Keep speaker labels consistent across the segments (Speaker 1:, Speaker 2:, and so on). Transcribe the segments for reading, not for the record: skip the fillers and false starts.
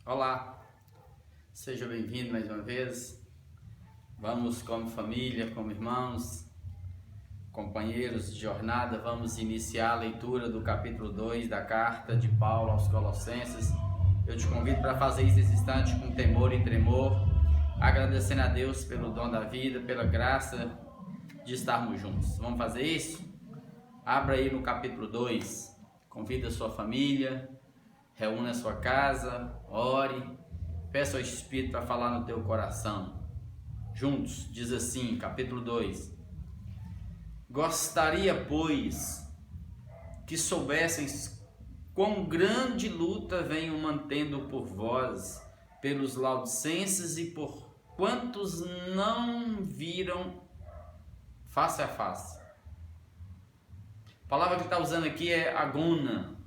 Speaker 1: Olá, seja bem-vindo mais uma vez. Vamos, como família, como irmãos, companheiros de jornada, vamos iniciar a leitura do capítulo 2 da carta de Paulo aos Colossenses. Eu te convido para fazer isso nesse instante com temor e tremor, agradecendo a Deus pelo dom da vida, pela graça de estarmos juntos. Vamos fazer isso? Abra aí no capítulo 2, convida a sua família, reúna a sua casa, ore, peça ao Espírito para falar no teu coração. Juntos, diz assim, capítulo 2: Gostaria, pois, que soubesseis quão grande luta venho mantendo por vós, pelos laodicenses e por quantos não viram face a face. A palavra que está usando aqui é agona,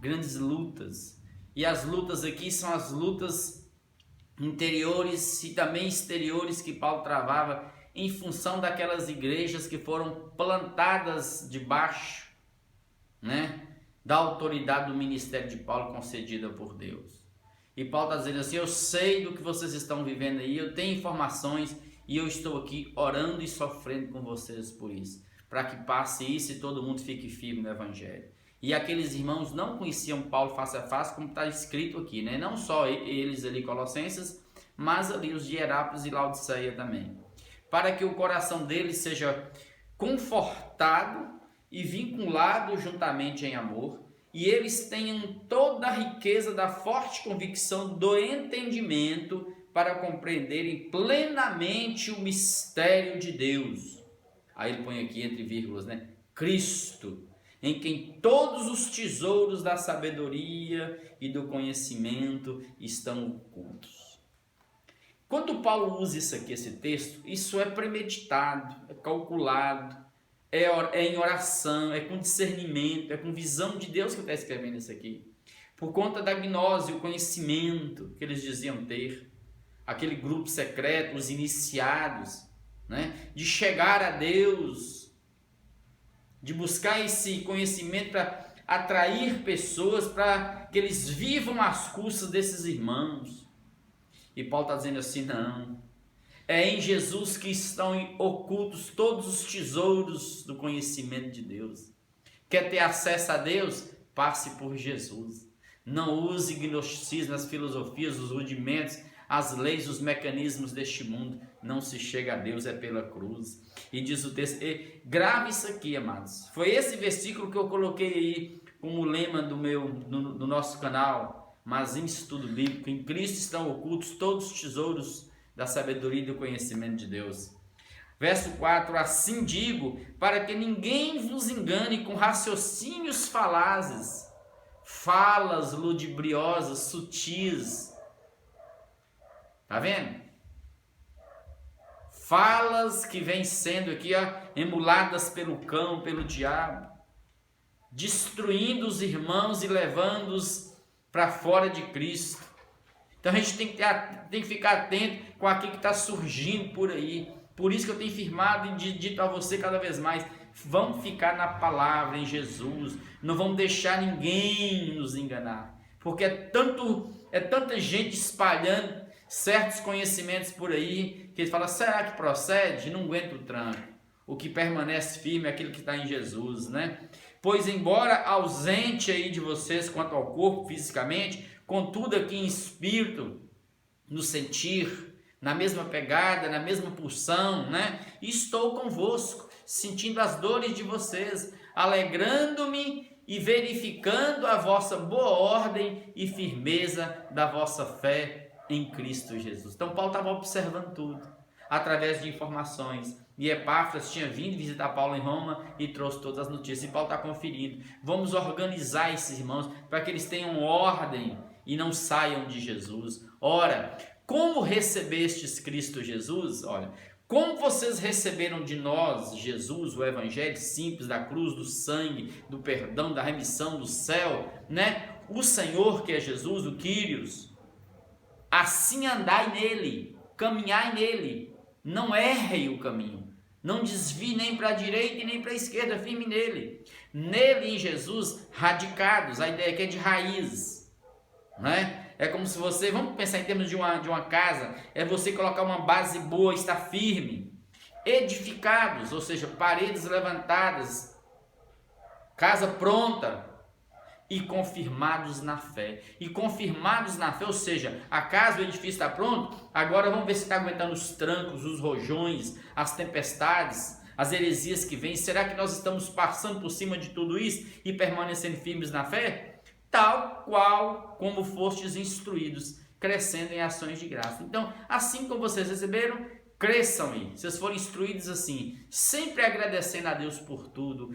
Speaker 1: grandes lutas. E as lutas aqui são as lutas interiores e também exteriores que Paulo travava em função daquelas igrejas que foram plantadas debaixo, da autoridade do ministério de Paulo concedida por Deus. E Paulo está dizendo assim: eu sei do que vocês estão vivendo aí, eu tenho informações e eu estou aqui orando e sofrendo com vocês por isso, para que passe isso e todo mundo fique firme no Evangelho. E aqueles irmãos não conheciam Paulo face a face, como está escrito aqui, Não só eles ali, colossenses, mas ali os de Hierápolis e Laodiceia também. Para que o coração deles seja confortado e vinculado juntamente em amor, e eles tenham toda a riqueza da forte convicção do entendimento para compreenderem plenamente o mistério de Deus. Aí ele põe aqui entre vírgulas, Cristo, em quem todos os tesouros da sabedoria e do conhecimento estão ocultos. Quando Paulo usa isso aqui, esse texto, isso é premeditado, é calculado, é em oração, é com discernimento, é com visão de Deus que ele está escrevendo isso aqui. Por conta da gnose, o conhecimento que eles diziam ter, aquele grupo secreto, os iniciados, de chegar a Deus, de buscar esse conhecimento para atrair pessoas, para que eles vivam às custas desses irmãos. E Paulo está dizendo assim: não, é em Jesus que estão ocultos todos os tesouros do conhecimento de Deus. Quer ter acesso a Deus? Passe por Jesus. Não use gnosticismo, as filosofias, os rudimentos, as leis, os mecanismos deste mundo. Não se chega a Deus, é pela cruz. E diz o texto, grave isso aqui, amados. Foi esse versículo que eu coloquei aí como lema do nosso canal, mas em estudo bíblico. Em Cristo estão ocultos todos os tesouros da sabedoria e do conhecimento de Deus. Verso 4, assim digo, para que ninguém vos engane com raciocínios falazes, falas ludibriosas, sutis. Tá vendo? Falas que vêm sendo aqui emuladas pelo cão, pelo diabo, destruindo os irmãos e levando-os para fora de Cristo. Então a gente tem que ficar atento com aquilo que está surgindo por aí. Por isso que eu tenho firmado e dito a você cada vez mais: vamos ficar na palavra, em Jesus. Não vamos deixar ninguém nos enganar, porque é tanta gente espalhando certos conhecimentos por aí, que ele fala: será que procede? Não aguenta o tranco. O que permanece firme é aquilo que está em Jesus, Pois embora ausente aí de vocês quanto ao corpo fisicamente, contudo aqui em espírito, no sentir, na mesma pegada, na mesma pulsão, estou convosco, sentindo as dores de vocês, alegrando-me e verificando a vossa boa ordem e firmeza da vossa fé em Cristo Jesus. Então Paulo estava observando tudo, através de informações. E Epáfras tinha vindo visitar Paulo em Roma e trouxe todas as notícias. E Paulo está conferindo. Vamos organizar esses irmãos para que eles tenham ordem e não saiam de Jesus. Ora, como recebestes Cristo Jesus? Olha, como vocês receberam de nós, Jesus, o evangelho simples da cruz, do sangue, do perdão, da remissão, do céu, O Senhor que é Jesus, o Kyrios, assim andai nele, caminhai nele, não errem o caminho, não desvie nem para a direita e nem para a esquerda, firme nele. Nele, em Jesus, radicados, a ideia aqui é de raízes, É como se você, vamos pensar em termos de uma casa, é você colocar uma base boa, estar firme, edificados, ou seja, paredes levantadas, casa pronta e confirmados na fé. E confirmados na fé, ou seja, a casa, o edifício está pronto, agora vamos ver se está aguentando os trancos, os rojões, as tempestades, as heresias que vêm. Será que nós estamos passando por cima de tudo isso e permanecendo firmes na fé? Tal qual como fostes instruídos, crescendo em ações de graça. Então, assim como vocês receberam, cresçam aí. Vocês foram instruídos assim, sempre agradecendo a Deus por tudo,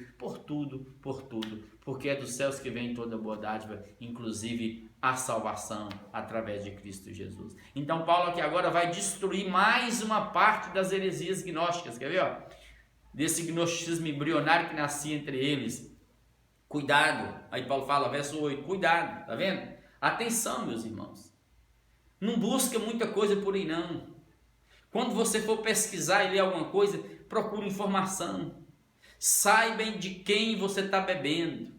Speaker 1: porque é dos céus que vem toda boa dádiva, inclusive a salvação através de Cristo Jesus. Então, Paulo aqui agora vai destruir mais uma parte das heresias gnósticas, quer ver? Desse gnosticismo embrionário que nascia entre eles. Cuidado, aí Paulo fala, verso 8, cuidado, tá vendo? Atenção, meus irmãos, não busca muita coisa por aí não. Quando você for pesquisar e ler alguma coisa, procure informação, saiba de quem você está bebendo,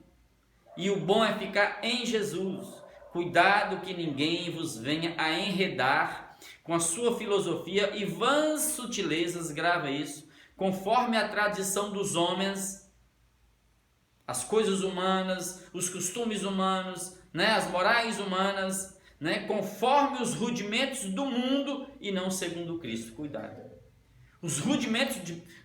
Speaker 1: e o bom é ficar em Jesus. Cuidado que ninguém vos venha a enredar com a sua filosofia e vãs sutilezas, grava isso, conforme a tradição dos homens, as coisas humanas, os costumes humanos, as morais humanas, conforme os rudimentos do mundo e não segundo Cristo. Cuidado. Os rudimentos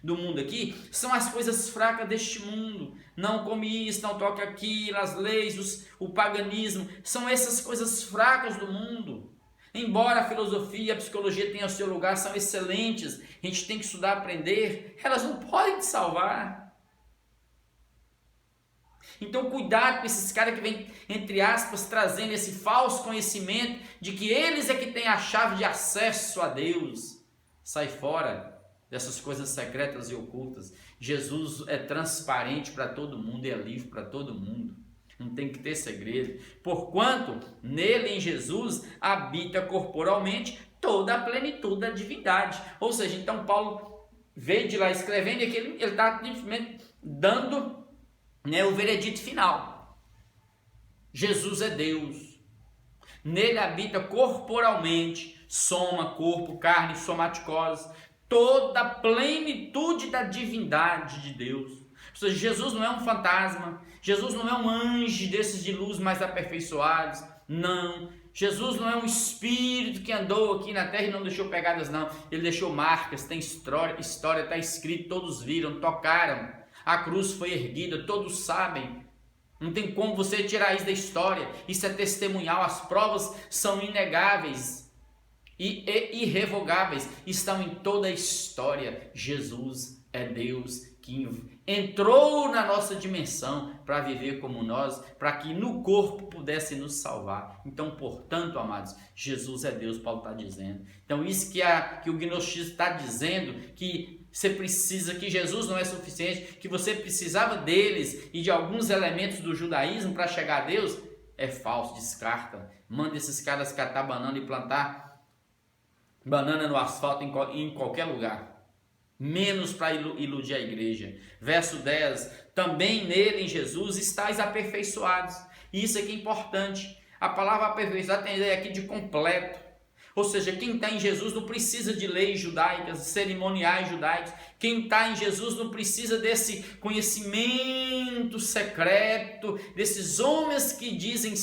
Speaker 1: do mundo aqui são as coisas fracas deste mundo. Não come isso, não toque aquilo, as leis, o paganismo. São essas coisas fracas do mundo. Embora a filosofia e a psicologia tenham o seu lugar, são excelentes. A gente tem que estudar, aprender. Elas não podem te salvar. Então cuidado com esses caras que vêm, entre aspas, trazendo esse falso conhecimento de que eles é que têm a chave de acesso a Deus. Sai fora dessas coisas secretas e ocultas. Jesus é transparente para todo mundo e é livre para todo mundo. Não tem que ter segredo. Porquanto nele, em Jesus, habita corporalmente toda a plenitude da divindade. Ou seja, então Paulo veio de lá escrevendo e aqui ele está dando o veredito final. Jesus é Deus. Nele habita corporalmente, soma, corpo, carne, somaticose, toda a plenitude da divindade de Deus. Ou seja, Jesus não é um fantasma, Jesus não é um anjo desses de luz mais aperfeiçoados, não. Jesus não é um espírito que andou aqui na terra e não deixou pegadas, não. Ele deixou marcas, tem história, está escrito, todos viram, tocaram. A cruz foi erguida, todos sabem. Não tem como você tirar isso da história. Isso é testemunhal, as provas são inegáveis e irrevogáveis. Estão em toda a história. Jesus é Deus que entrou na nossa dimensão para viver como nós, para que no corpo pudesse nos salvar. Então, portanto, amados, Jesus é Deus, Paulo está dizendo. Então, isso que o gnosticismo está dizendo, que você precisa, que Jesus não é suficiente, que você precisava deles e de alguns elementos do judaísmo para chegar a Deus, é falso, descarta. Manda esses caras catar banana e plantar banana no asfalto em qualquer lugar. Menos para iludir a igreja. Verso 10, também nele, em Jesus, estáis aperfeiçoados. E isso aqui é importante. A palavra aperfeiçoado tem a ideia aqui de completo. Ou seja, quem está em Jesus não precisa de leis judaicas, cerimoniais judaicos. Quem está em Jesus não precisa desse conhecimento secreto, desses homens que dizem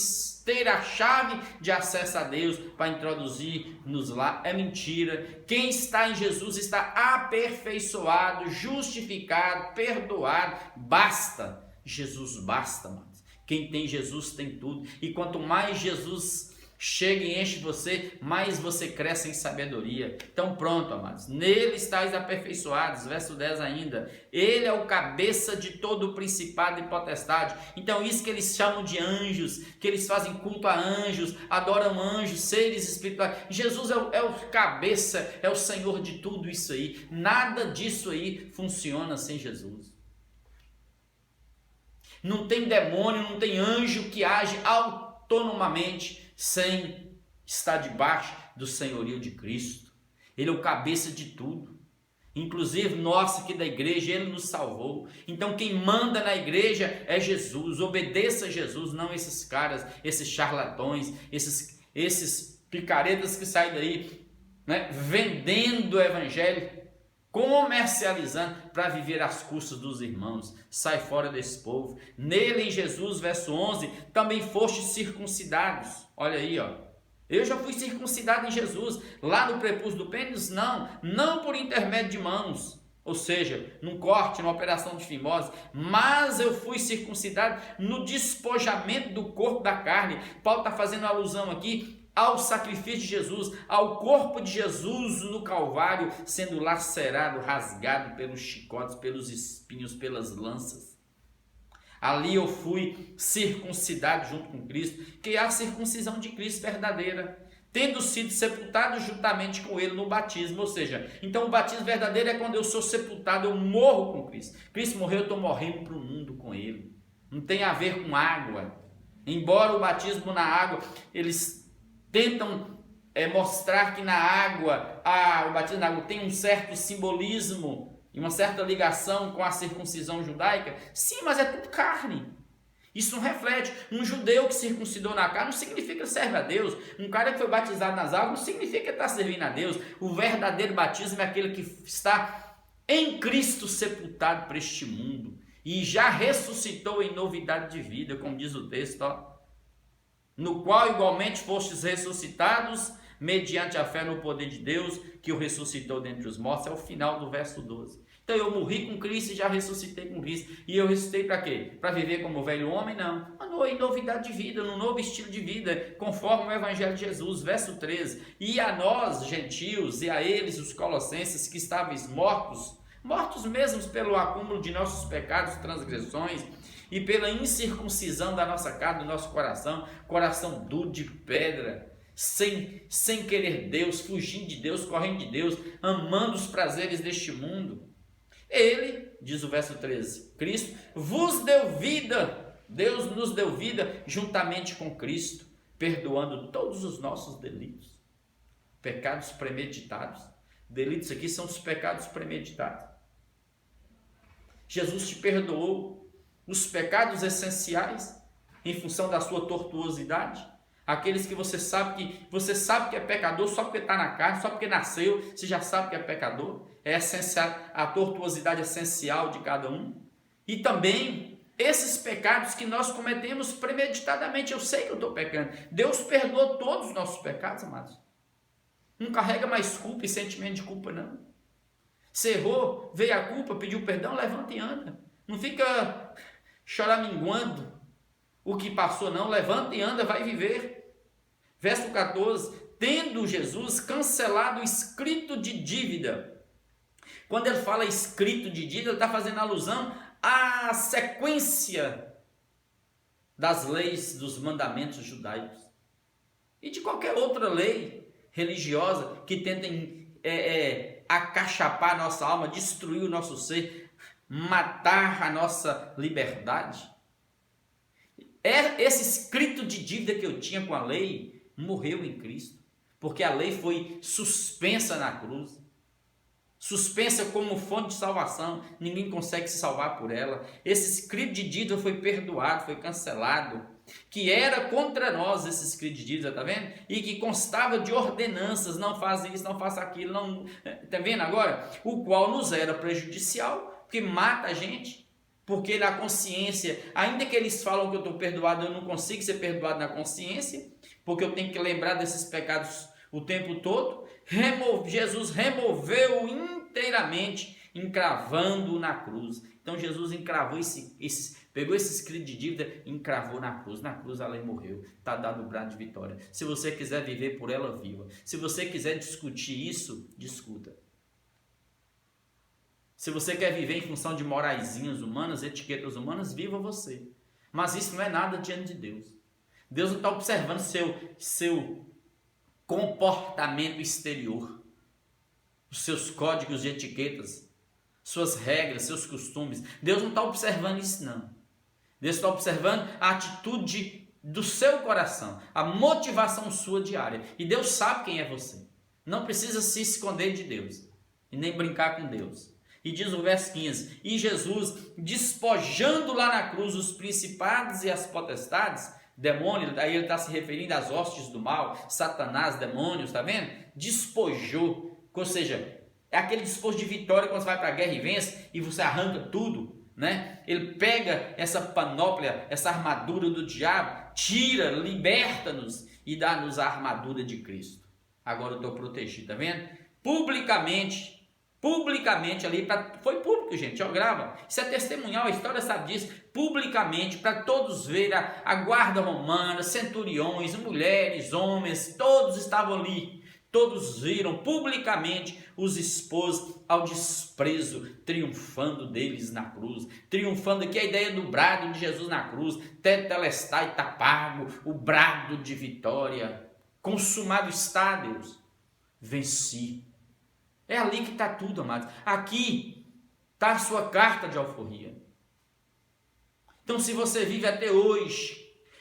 Speaker 1: ter a chave de acesso a Deus para introduzir-nos lá. É mentira. Quem está em Jesus está aperfeiçoado, justificado, perdoado. Basta. Jesus basta, mano. Quem tem Jesus tem tudo. E quanto mais Jesus chega e enche você, mais você cresce em sabedoria. Então pronto, amados. Nele estáis aperfeiçoados. Verso 10 ainda. Ele é o cabeça de todo o principado e potestade. Então isso que eles chamam de anjos, que eles fazem culto a anjos, adoram anjos, seres espirituais. Jesus é o cabeça, é o Senhor de tudo isso aí. Nada disso aí funciona sem Jesus. Não tem demônio, não tem anjo que age autonomamente sem estar debaixo do senhorio de Cristo. Ele é o cabeça de tudo. Inclusive nós aqui da igreja, Ele nos salvou. Então quem manda na igreja é Jesus. Obedeça a Jesus, não esses caras, esses charlatões, esses picaretas que saem daí, né, vendendo o evangelho, comercializando para viver às custas dos irmãos. Sai fora desse povo. Nele, em Jesus, verso 11, também fostes circuncidados. Olha aí, ó. Eu já fui circuncidado em Jesus. Lá no prepúcio do pênis, não por intermédio de mãos, ou seja, num corte, numa operação de fimose, mas eu fui circuncidado no despojamento do corpo da carne. Paulo está fazendo alusão aqui ao sacrifício de Jesus, ao corpo de Jesus no Calvário, sendo lacerado, rasgado pelos chicotes, pelos espinhos, pelas lanças. Ali eu fui circuncidado junto com Cristo, que é a circuncisão de Cristo verdadeira, tendo sido sepultado juntamente com ele no batismo. Ou seja, então o batismo verdadeiro é quando eu sou sepultado, eu morro com Cristo. Cristo morreu, eu estou morrendo para o mundo com ele. Não tem a ver com água. Embora o batismo na água, eles tentam mostrar que na água, o batismo na água tem um certo simbolismo e uma certa ligação com a circuncisão judaica. Sim, mas é tudo carne. Isso não reflete. Um judeu que circuncidou na carne não significa que serve a Deus. Um cara que foi batizado nas águas não significa que está servindo a Deus. O verdadeiro batismo é aquele que está em Cristo sepultado para este mundo e já ressuscitou em novidade de vida, como diz o texto, ó. No qual igualmente fostes ressuscitados mediante a fé no poder de Deus, que o ressuscitou dentre os mortos. É o final do verso 12. Então eu morri com Cristo e já ressuscitei com Cristo. E eu ressuscitei para quê? Para viver como velho homem? Não. Em novidade de vida, num novo estilo de vida, conforme o Evangelho de Jesus. Verso 13. E a nós, gentios, e a eles, os colossenses, que estáveis mortos mesmos pelo acúmulo de nossos pecados, transgressões, e pela incircuncisão da nossa carne, do nosso coração duro de pedra, sem querer Deus, fugindo de Deus, correndo de Deus, amando os prazeres deste mundo. Ele, diz o verso 13, Cristo vos deu vida, Deus nos deu vida juntamente com Cristo, perdoando todos os nossos delitos, pecados premeditados. Delitos aqui são os pecados premeditados. Jesus te perdoou os pecados essenciais em função da sua tortuosidade, aqueles que você sabe que é pecador só porque está na carne, só porque nasceu, você já sabe que é pecador. É essencial, a tortuosidade essencial de cada um. E também esses pecados que nós cometemos premeditadamente. Eu sei que eu estou pecando. Deus perdoou todos os nossos pecados, amados. Não carrega mais culpa e sentimento de culpa, não. Você errou, veio a culpa, pediu perdão, levanta e anda. Não fica choraminguando o que passou, não. Levanta e anda, vai viver. Verso 14. Tendo Jesus cancelado o escrito de dívida. Quando ele fala escrito de dívida, ele está fazendo alusão à sequência das leis, dos mandamentos judaicos. E de qualquer outra lei religiosa que tentem acachapar a nossa alma, destruir o nosso ser, matar a nossa liberdade. Esse escrito de dívida que eu tinha com a lei morreu em Cristo, porque a lei foi suspensa na cruz, suspensa como fonte de salvação, ninguém consegue se salvar por ela. Esse escrito de dívida foi perdoado, foi cancelado, que era contra nós esse escrito de dívida, tá vendo? E que constava de ordenanças, não faça isso, não faça aquilo, não, tá vendo agora? O qual nos era prejudicial, porque mata a gente, porque na consciência, ainda que eles falam que eu estou perdoado, eu não consigo ser perdoado na consciência, porque eu tenho que lembrar desses pecados o tempo todo. Jesus removeu inteiramente, encravando na cruz. Então Jesus encravou pegou esse escrito de dívida e encravou na cruz. Na cruz a lei morreu. Está dado o brado de vitória. Se você quiser viver por ela, viva. Se você quiser discutir isso, discuta. Se você quer viver em função de moraizinhas humanas, etiquetas humanas, viva você. Mas isso não é nada diante de Deus. Deus não está observando seu comportamento exterior, os seus códigos de etiquetas, suas regras, seus costumes. Deus não está observando isso, não. Deus está observando a atitude do seu coração, a motivação sua diária. E Deus sabe quem é você. Não precisa se esconder de Deus e nem brincar com Deus. E diz o verso 15, e Jesus, despojando lá na cruz os principados e as potestades, demônio, aí ele está se referindo às hostes do mal, Satanás, demônios, está vendo? Despojou, ou seja, é aquele despojo de vitória quando você vai para a guerra e vence e você arranca tudo, né? Ele pega essa panóplia, essa armadura do diabo, tira, liberta-nos e dá-nos a armadura de Cristo. Agora eu estou protegido, tá vendo? Publicamente ali, foi público, gente, ó, grava, isso é testemunhal, a história sabe disso, publicamente, para todos verem, a guarda romana, centuriões, mulheres, homens, todos estavam ali, todos viram publicamente, os expôs ao desprezo, triunfando deles na cruz, triunfando aqui a ideia do brado de Jesus na cruz, tetelestai, está pago, o brado de vitória, consumado está, Deus, venci. É ali que está tudo, amados. Aqui está a sua carta de alforria. Então, se você vive até hoje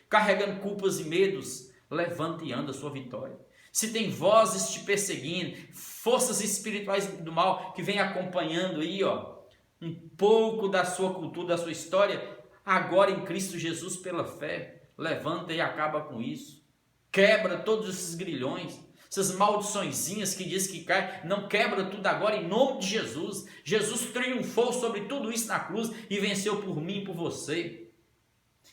Speaker 1: carregando culpas e medos, levanta e anda a sua vitória. Se tem vozes te perseguindo, forças espirituais do mal que vem acompanhando aí, ó, um pouco da sua cultura, da sua história, agora em Cristo Jesus pela fé, levanta e acaba com isso. Quebra todos esses grilhões. Essas maldiçõezinhas que diz que cai, não quebra tudo agora em nome de Jesus. Jesus triunfou sobre tudo isso na cruz e venceu por mim e por você.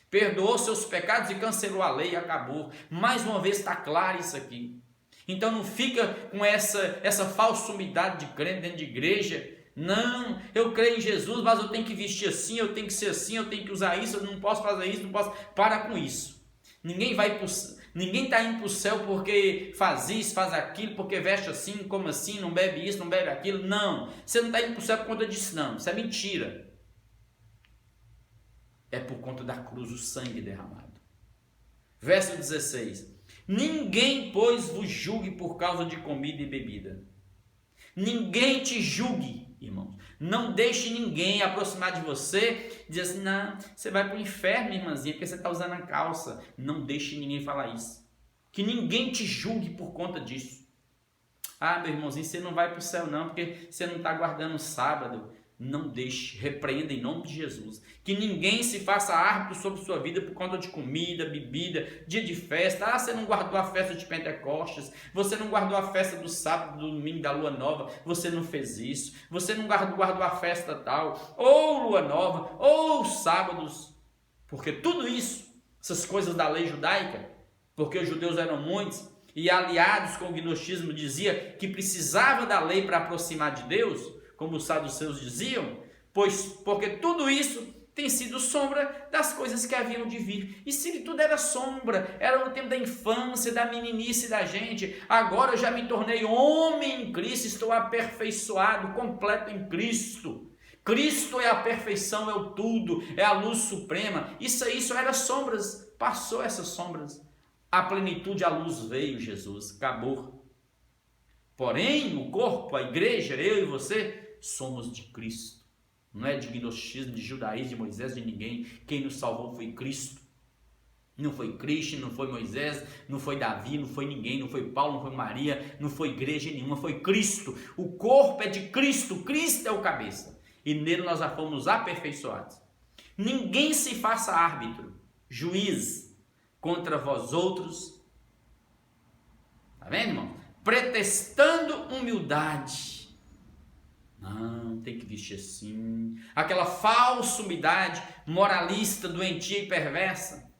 Speaker 1: Perdoou seus pecados e cancelou a lei e acabou. Mais uma vez está claro isso aqui. Então não fica com essa falsa umidade de crente dentro de igreja. Não, eu creio em Jesus, mas eu tenho que vestir assim, eu tenho que ser assim, eu tenho que usar isso, eu não posso fazer isso, não posso. Para com isso. Ninguém está indo para o céu porque faz isso, faz aquilo, porque veste assim, come assim, não bebe isso, não bebe aquilo. Não, você não está indo para o céu por conta disso, não. Isso é mentira. É por conta da cruz, o sangue derramado. Verso 16. Ninguém, pois, vos julgue por causa de comida e bebida. Ninguém te julgue, irmãos. Não deixe ninguém aproximar de você e dizer assim, não, você vai para o inferno, irmãzinha, porque você está usando a calça. Não deixe ninguém falar isso. Que ninguém te julgue por conta disso. Ah, meu irmãozinho, você não vai para o céu não, porque você não está guardando o sábado. Não deixe, repreenda em nome de Jesus. Que ninguém se faça árbitro sobre sua vida por conta de comida, bebida, dia de festa. Ah, você não guardou a festa de Pentecostes, você não guardou a festa do sábado, do domingo, da lua nova, você não fez isso. Você não guardou a festa tal, ou lua nova, ou sábados. Porque tudo isso, essas coisas da lei judaica, porque os judeus eram muitos, e aliados com o gnosticismo dizia que precisava da lei para aproximar de Deus, como os saduceus diziam, porque tudo isso tem sido sombra das coisas que haviam de vir. E se tudo era sombra, era no tempo da infância, da meninice da gente, agora eu já me tornei homem em Cristo, estou aperfeiçoado, completo em Cristo. Cristo é a perfeição, é o tudo, é a luz suprema. Isso aí só era sombras, passou essas sombras. A plenitude, a luz veio, Jesus, acabou. Porém, o corpo, a igreja, eu e você, somos de Cristo. Não é de gnosticismo, de judaísmo, de Moisés, de ninguém. Quem nos salvou foi Cristo. Não foi Cristo, não foi Moisés, não foi Davi, não foi ninguém, não foi Paulo, não foi Maria, não foi igreja nenhuma, foi Cristo. O corpo é de Cristo, Cristo é o cabeça. E nele nós já fomos aperfeiçoados. Ninguém se faça árbitro, juiz contra vós outros. Está vendo, irmão? Pretextando humildade. Não, tem que vestir assim. Aquela falsa humildade moralista, doentia e perversa,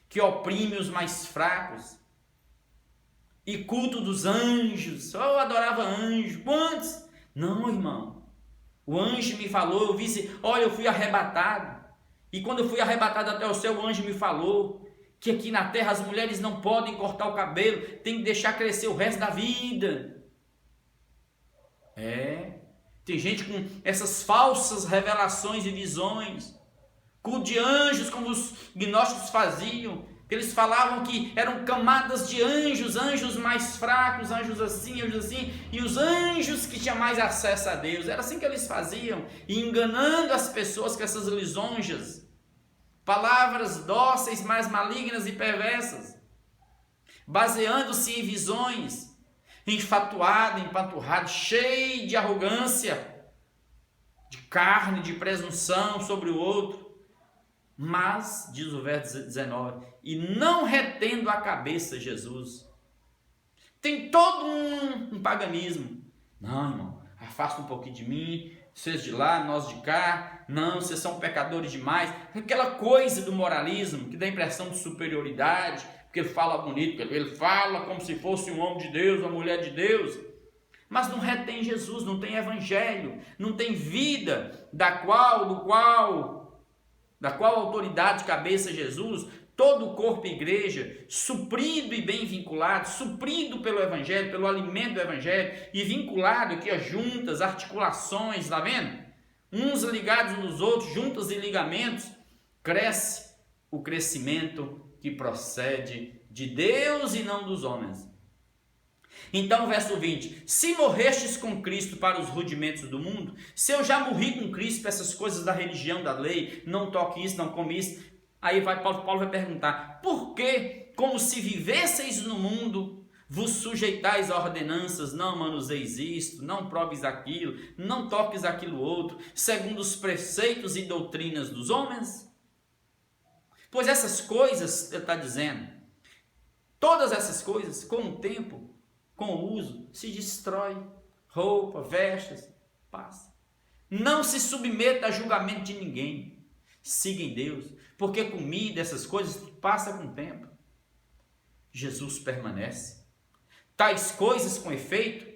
Speaker 1: que oprime os mais fracos. E culto dos anjos. Eu adorava anjo. Quantos? Não, irmão. O anjo me falou, eu vi, olha, eu fui arrebatado. E quando eu fui arrebatado até o céu, o anjo me falou que aqui na terra as mulheres não podem cortar o cabelo, tem que deixar crescer o resto da vida. Tem gente com essas falsas revelações e visões, culto de anjos, como os gnósticos faziam, que eles falavam que eram camadas de anjos, anjos mais fracos, anjos assim, e os anjos que tinham mais acesso a Deus. Era assim que eles faziam, e enganando as pessoas com essas lisonjas, palavras dóceis, mas malignas e perversas, baseando-se em visões, enfatuado, empanturrado, cheio de arrogância, de carne, de presunção sobre o outro. Mas, diz o verso 19, e não retendo a cabeça Jesus. Tem todo um paganismo. Não, irmão, afasta um pouquinho de mim, vocês de lá, nós de cá. Não, vocês são pecadores demais. Aquela coisa do moralismo que dá a impressão de superioridade, porque ele fala bonito, ele fala como se fosse um homem de Deus, uma mulher de Deus, mas não retém Jesus, não tem evangelho, não tem vida, da qual autoridade cabeça Jesus, todo o corpo igreja, suprido e bem vinculado, suprido pelo evangelho, pelo alimento do evangelho, e vinculado aqui a juntas, articulações, está vendo? Uns ligados nos outros, juntas e ligamentos, cresce o crescimento que procede de Deus e não dos homens. Então, verso 20, se morrestes com Cristo para os rudimentos do mundo, se eu já morri com Cristo para essas coisas da religião, da lei, não toque isso, não come isso, aí Paulo vai perguntar, por que, como se vivesseis no mundo, vos sujeitais a ordenanças, não manuseis isto, não proves aquilo, não toques aquilo outro, segundo os preceitos e doutrinas dos homens? Pois essas coisas, ele está dizendo, todas essas coisas, com o tempo, com o uso, se destrói. Roupa, vestes, passa. Não se submeta a julgamento de ninguém. Siga em Deus, porque comida, essas coisas, passa com o tempo. Jesus permanece. Tais coisas com efeito,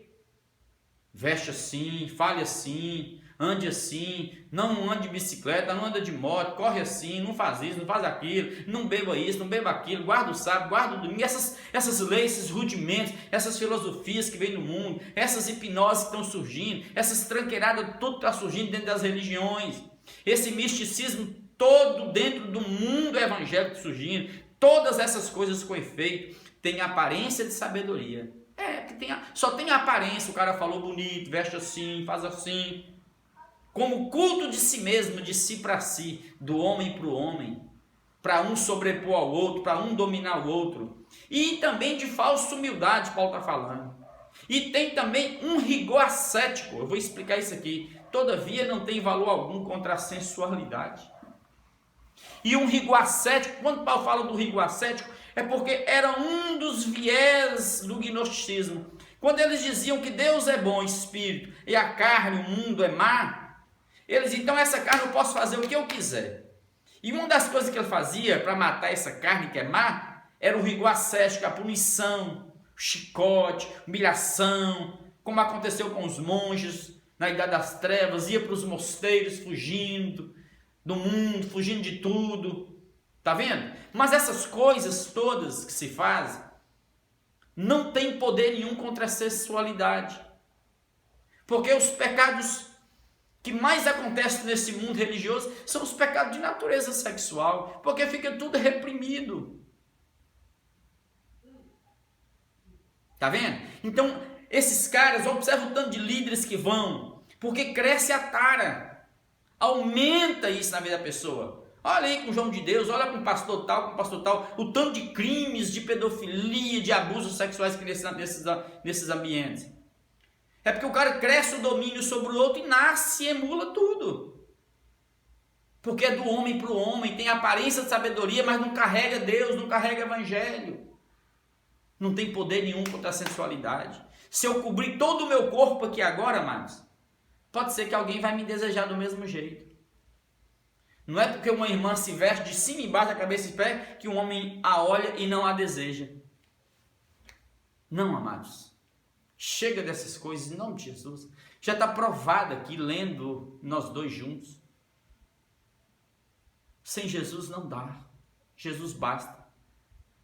Speaker 1: veste assim, fale assim, ande assim, não ande de bicicleta, não anda de moto, corre assim, não faz isso, não faz aquilo, não beba isso, não beba aquilo, guarda o sábado, guarda o domingo, essas leis, esses rudimentos, essas filosofias que vêm do mundo, essas hipnoses que estão surgindo, essas tranqueiradas, tudo está surgindo dentro das religiões, esse misticismo todo dentro do mundo evangélico surgindo, todas essas coisas com efeito, têm aparência de sabedoria. Só tem a aparência, o cara falou bonito, veste assim, faz assim, como culto de si mesmo, de si para si, do homem para o homem, para um sobrepor ao outro, para um dominar o outro, e também de falsa humildade, Paulo está falando, e tem também um rigor ascético, eu vou explicar isso aqui, todavia não tem valor algum contra a sensualidade, e um rigor ascético, quando Paulo fala do rigor ascético, é porque era um dos viés do gnosticismo, quando eles diziam que Deus é bom, espírito, e a carne, o mundo é má, eles, então essa carne eu posso fazer o que eu quiser. E uma das coisas que ele fazia para matar essa carne que é má, era o rigor ascético, a punição, o chicote, humilhação, como aconteceu com os monges na Idade das Trevas, ia para os mosteiros fugindo do mundo, fugindo de tudo. Tá vendo? Mas essas coisas todas que se fazem, não tem poder nenhum contra a sexualidade. Porque os pecados que mais acontece nesse mundo religioso são os pecados de natureza sexual, porque fica tudo reprimido. Tá vendo? Então, esses caras, observa o tanto de líderes que vão, porque cresce a tara, aumenta isso na vida da pessoa. Olha aí com o João de Deus, olha com o pastor tal, o tanto de crimes, de pedofilia, de abusos sexuais que nesses ambientes. É porque o cara cresce o domínio sobre o outro e nasce e emula tudo. Porque é do homem para o homem, tem aparência de sabedoria, mas não carrega Deus, não carrega evangelho. Não tem poder nenhum contra a sensualidade. Se eu cobrir todo o meu corpo aqui agora, amados, pode ser que alguém vai me desejar do mesmo jeito. Não é porque uma irmã se veste de cima e embaixo, da cabeça e pé, que um homem a olha e não a deseja. Não, amados. Chega dessas coisas em nome de Jesus. Já está provado aqui, lendo nós dois juntos. Sem Jesus não dá. Jesus basta.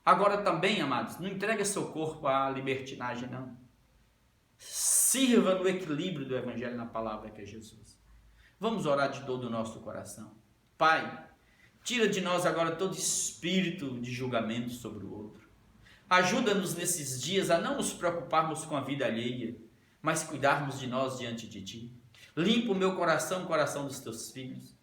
Speaker 1: Agora também, amados, não entregue seu corpo à libertinagem, não. Sirva no equilíbrio do evangelho na palavra que é Jesus. Vamos orar de todo o nosso coração. Pai, tira de nós agora todo espírito de julgamento sobre o outro. Ajuda-nos nesses dias a não nos preocuparmos com a vida alheia, mas cuidarmos de nós diante de Ti. Limpa o meu coração, o coração dos Teus filhos.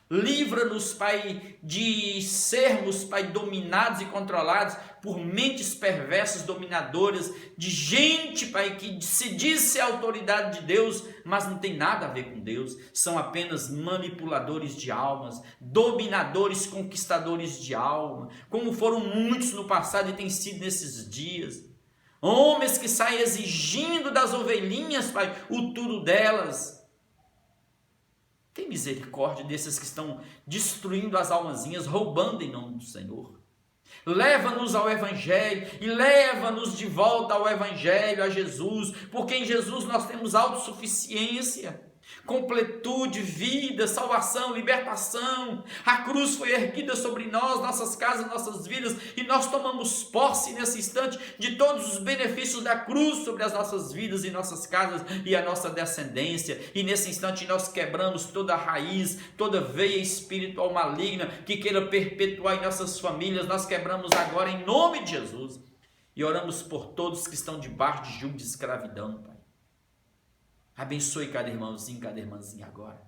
Speaker 1: Livra-nos, Pai, de sermos, Pai, dominados e controlados por mentes perversas, dominadoras, de gente, Pai, que se diz ser autoridade de Deus, mas não tem nada a ver com Deus. São apenas manipuladores de almas, dominadores, conquistadores de alma, como foram muitos no passado e têm sido nesses dias. Homens que saem exigindo das ovelhinhas, Pai, o tudo delas. Tem misericórdia desses que estão destruindo as almazinhas, roubando em nome do Senhor. Leva-nos ao Evangelho e leva-nos de volta ao Evangelho, a Jesus, porque em Jesus nós temos autossuficiência, completude, vida, salvação, libertação. A cruz foi erguida sobre nós, nossas casas, nossas vidas, e nós tomamos posse nesse instante de todos os benefícios da cruz sobre as nossas vidas e nossas casas e a nossa descendência. E nesse instante nós quebramos toda a raiz, toda veia espiritual maligna que queira perpetuar em nossas famílias. Nós quebramos agora em nome de Jesus e oramos por todos que estão debaixo de jugo de escravidão, Pai. Abençoe cada irmãozinho, cada irmãzinha agora.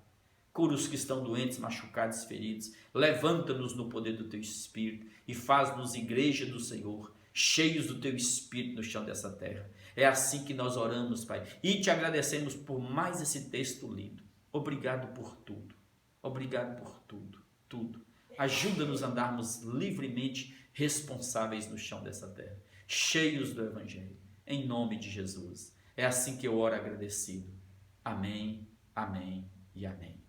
Speaker 1: Cura os que estão doentes, machucados, feridos. Levanta-nos no poder do Teu Espírito e faz-nos igreja do Senhor, cheios do Teu Espírito no chão dessa terra. É assim que nós oramos, Pai, e Te agradecemos por mais esse texto lido. Obrigado por tudo. Obrigado por tudo, tudo. Ajuda-nos a andarmos livremente responsáveis no chão dessa terra, cheios do Evangelho, em nome de Jesus. É assim que eu oro agradecido. Amém, amém e amém.